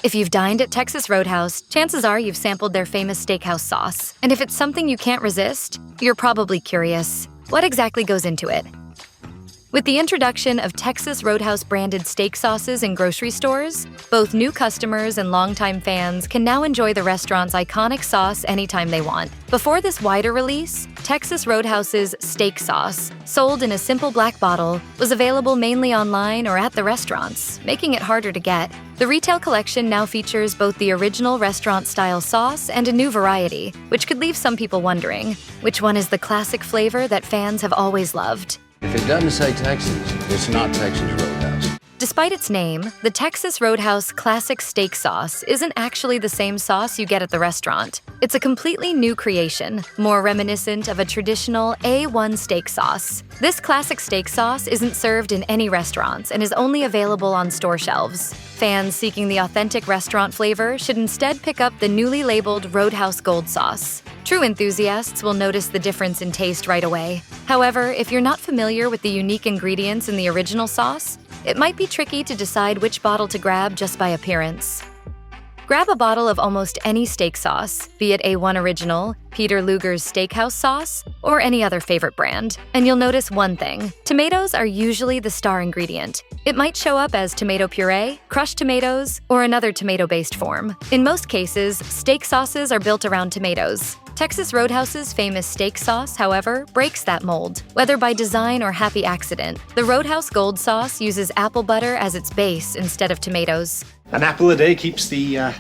If you've dined at Texas Roadhouse, chances are you've sampled their famous Steakhouse sauce. And if it's something you can't resist, you're probably curious. What exactly goes into it? With the introduction of Texas Roadhouse branded steak sauces in grocery stores, both new customers and longtime fans can now enjoy the restaurant's iconic sauce anytime they want. Before this wider release, Texas Roadhouse's steak sauce, sold in a simple black bottle, was available mainly online or at the restaurants, making it harder to get. The retail collection now features both the original restaurant-style sauce and a new variety, which could leave some people wondering, which one is the classic flavor that fans have always loved? If it doesn't say Texas, it's not Texas Roadhouse. Despite its name, the Texas Roadhouse Classic Steak Sauce isn't actually the same sauce you get at the restaurant. It's a completely new creation, more reminiscent of a traditional A1 steak sauce. This classic steak sauce isn't served in any restaurants and is only available on store shelves. Fans seeking the authentic restaurant flavor should instead pick up the newly labeled Roadhouse Gold Sauce. True enthusiasts will notice the difference in taste right away. However, if you're not familiar with the unique ingredients in the original sauce, it might be tricky to decide which bottle to grab just by appearance. Grab a bottle of almost any steak sauce, be it A1 Original, Peter Luger's Steakhouse sauce, or any other favorite brand, and you'll notice one thing. Tomatoes are usually the star ingredient. It might show up as tomato puree, crushed tomatoes, or another tomato-based form. In most cases, steak sauces are built around tomatoes. Texas Roadhouse's famous steak sauce, however, breaks that mold, whether by design or happy accident. The Roadhouse Gold Sauce uses apple butter as its base instead of tomatoes. An apple a day keeps the,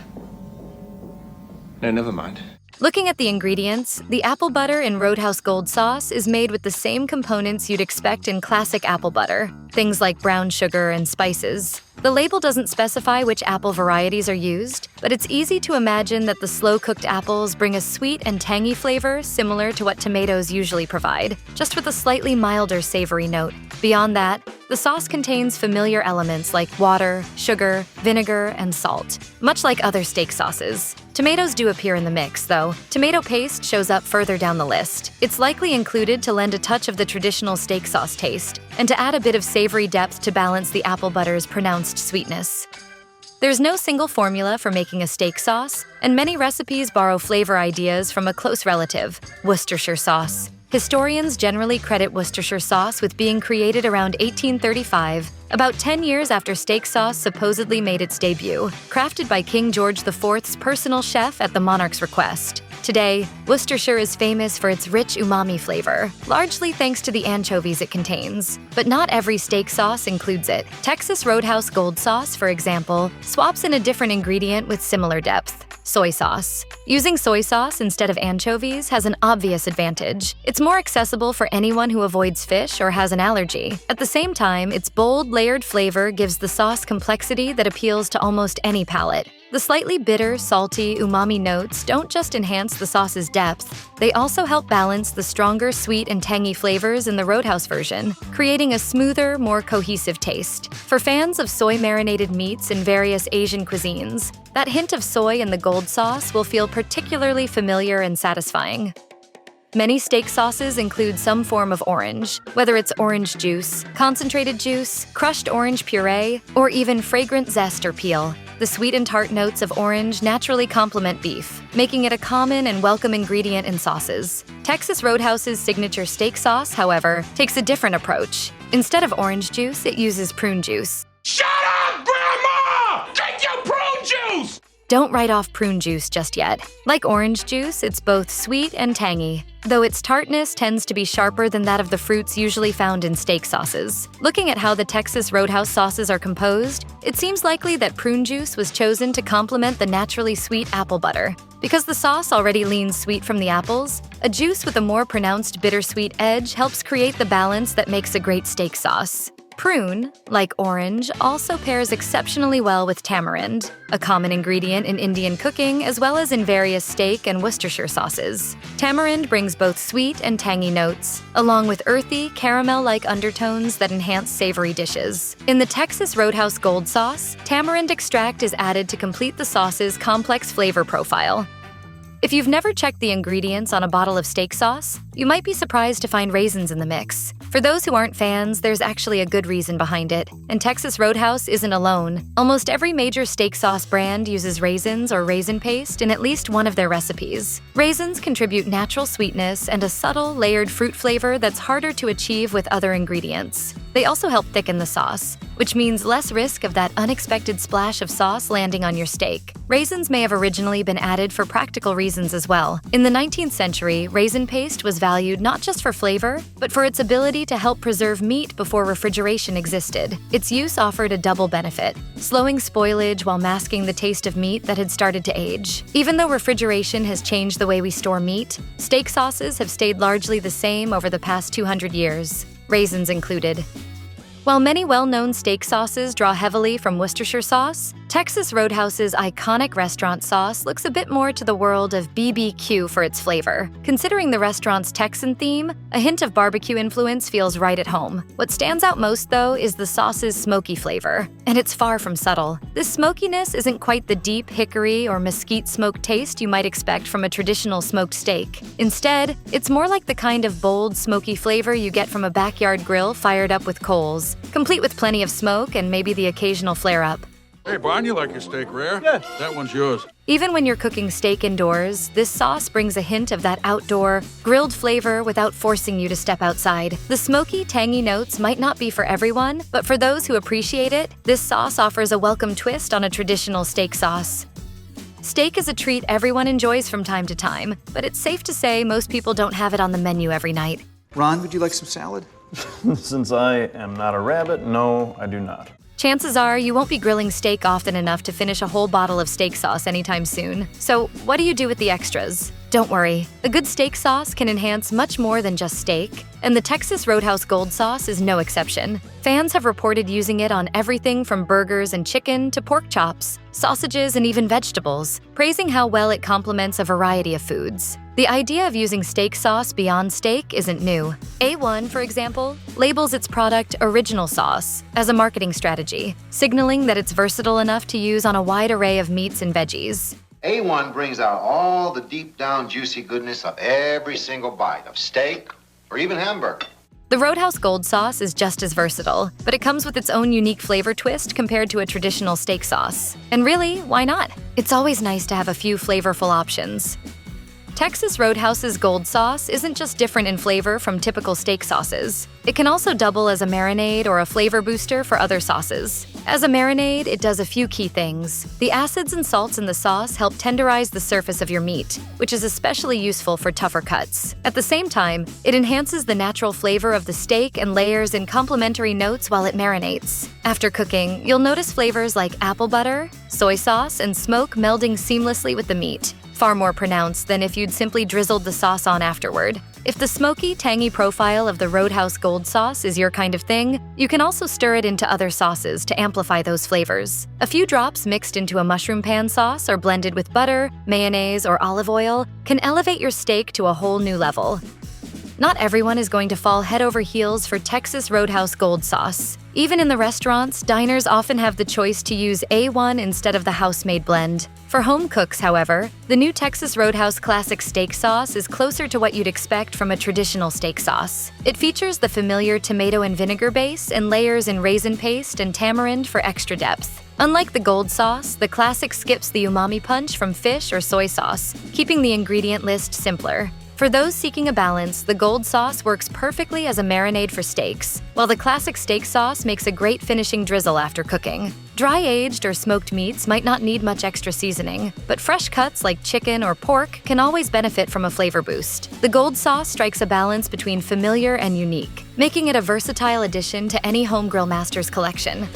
No, never mind. Looking at the ingredients, the apple butter in Roadhouse Gold Sauce is made with the same components you'd expect in classic apple butter, things like brown sugar and spices. The label doesn't specify which apple varieties are used, but it's easy to imagine that the slow-cooked apples bring a sweet and tangy flavor similar to what tomatoes usually provide, just with a slightly milder savory note. Beyond that, the sauce contains familiar elements like water, sugar, vinegar, and salt, much like other steak sauces. Tomatoes do appear in the mix, though. Tomato paste shows up further down the list. It's likely included to lend a touch of the traditional steak sauce taste, and to add a bit of savory depth to balance the apple butter's pronounced sweetness. There's no single formula for making a steak sauce, and many recipes borrow flavor ideas from a close relative, Worcestershire sauce. Historians generally credit Worcestershire sauce with being created around 1835, about 10 years after steak sauce supposedly made its debut, crafted by King George IV's personal chef at the monarch's request. Today, Worcestershire is famous for its rich umami flavor, largely thanks to the anchovies it contains. But not every steak sauce includes it. Texas Roadhouse Gold Sauce, for example, swaps in a different ingredient with similar depth: soy sauce. Using soy sauce instead of anchovies has an obvious advantage. It's more accessible for anyone who avoids fish or has an allergy. At the same time, its bold, layered flavor gives the sauce complexity that appeals to almost any palate. The slightly bitter, salty, umami notes don't just enhance the sauce's depth, they also help balance the stronger sweet and tangy flavors in the Roadhouse version, creating a smoother, more cohesive taste. For fans of soy-marinated meats in various Asian cuisines, that hint of soy in the gold sauce will feel particularly familiar and satisfying. Many steak sauces include some form of orange, whether it's orange juice, concentrated juice, crushed orange puree, or even fragrant zest or peel. The sweet and tart notes of orange naturally complement beef, making it a common and welcome ingredient in sauces. Texas Roadhouse's signature steak sauce, however, takes a different approach. Instead of orange juice, it uses prune juice. Shut up, Grandma! Drink your prune juice! Don't write off prune juice just yet. Like orange juice, it's both sweet and tangy, though its tartness tends to be sharper than that of the fruits usually found in steak sauces. Looking at how the Texas Roadhouse sauces are composed, it seems likely that prune juice was chosen to complement the naturally sweet apple butter. Because the sauce already leans sweet from the apples, a juice with a more pronounced bittersweet edge helps create the balance that makes a great steak sauce. Prune, like orange, also pairs exceptionally well with tamarind, a common ingredient in Indian cooking as well as in various steak and Worcestershire sauces. Tamarind brings both sweet and tangy notes, along with earthy, caramel-like undertones that enhance savory dishes. In the Texas Roadhouse Gold Sauce, tamarind extract is added to complete the sauce's complex flavor profile. If you've never checked the ingredients on a bottle of steak sauce, you might be surprised to find raisins in the mix. For those who aren't fans, there's actually a good reason behind it, and Texas Roadhouse isn't alone. Almost every major steak sauce brand uses raisins or raisin paste in at least one of their recipes. Raisins contribute natural sweetness and a subtle, layered fruit flavor that's harder to achieve with other ingredients. They also help thicken the sauce, which means less risk of that unexpected splash of sauce landing on your steak. Raisins may have originally been added for practical reasons as well. In the 19th century, raisin paste was valued not just for flavor, but for its ability to help preserve meat before refrigeration existed. Its use offered a double benefit, slowing spoilage while masking the taste of meat that had started to age. Even though refrigeration has changed the way we store meat, steak sauces have stayed largely the same over the past 200 years, raisins included. While many well-known steak sauces draw heavily from Worcestershire sauce, Texas Roadhouse's iconic restaurant sauce looks a bit more to the world of BBQ for its flavor. Considering the restaurant's Texan theme, a hint of barbecue influence feels right at home. What stands out most, though, is the sauce's smoky flavor, and it's far from subtle. This smokiness isn't quite the deep hickory or mesquite smoke taste you might expect from a traditional smoked steak. Instead, it's more like the kind of bold, smoky flavor you get from a backyard grill fired up with coals, complete with plenty of smoke and maybe the occasional flare-up. Hey, Bon, you like your steak rare? Yeah. That one's yours. Even when you're cooking steak indoors, this sauce brings a hint of that outdoor, grilled flavor without forcing you to step outside. The smoky, tangy notes might not be for everyone, but for those who appreciate it, this sauce offers a welcome twist on a traditional steak sauce. Steak is a treat everyone enjoys from time to time, but it's safe to say most people don't have it on the menu every night. Ron, would you like some salad? Since I am not a rabbit, no, I do not. Chances are you won't be grilling steak often enough to finish a whole bottle of steak sauce anytime soon. So what do you do with the extras? Don't worry, a good steak sauce can enhance much more than just steak, and the Texas Roadhouse Gold Sauce is no exception. Fans have reported using it on everything from burgers and chicken to pork chops, sausages, and even vegetables, praising how well it complements a variety of foods. The idea of using steak sauce beyond steak isn't new. A1, for example, labels its product Original Sauce as a marketing strategy, signaling that it's versatile enough to use on a wide array of meats and veggies. A1 brings out all the deep down juicy goodness of every single bite of steak or even hamburger. The Roadhouse Gold Sauce is just as versatile, but it comes with its own unique flavor twist compared to a traditional steak sauce. And really, why not? It's always nice to have a few flavorful options. Texas Roadhouse's Gold Sauce isn't just different in flavor from typical steak sauces. It can also double as a marinade or a flavor booster for other sauces. As a marinade, it does a few key things. The acids and salts in the sauce help tenderize the surface of your meat, which is especially useful for tougher cuts. At the same time, it enhances the natural flavor of the steak and layers in complementary notes while it marinates. After cooking, you'll notice flavors like apple butter, soy sauce, and smoke melding seamlessly with the meat, far more pronounced than if you'd simply drizzled the sauce on afterward. If the smoky, tangy profile of the Roadhouse Gold Sauce is your kind of thing, you can also stir it into other sauces to amplify those flavors. A few drops mixed into a mushroom pan sauce or blended with butter, mayonnaise, or olive oil can elevate your steak to a whole new level. Not everyone is going to fall head over heels for Texas Roadhouse Gold Sauce. Even in the restaurants, diners often have the choice to use A1 instead of the house-made blend. For home cooks, however, the new Texas Roadhouse Classic Steak Sauce is closer to what you'd expect from a traditional steak sauce. It features the familiar tomato and vinegar base and layers in raisin paste and tamarind for extra depth. Unlike the Gold Sauce, the Classic skips the umami punch from fish or soy sauce, keeping the ingredient list simpler. For those seeking a balance, the Gold Sauce works perfectly as a marinade for steaks, while the Classic Steak Sauce makes a great finishing drizzle after cooking. Dry-aged or smoked meats might not need much extra seasoning, but fresh cuts like chicken or pork can always benefit from a flavor boost. The Gold Sauce strikes a balance between familiar and unique, making it a versatile addition to any home grill master's collection.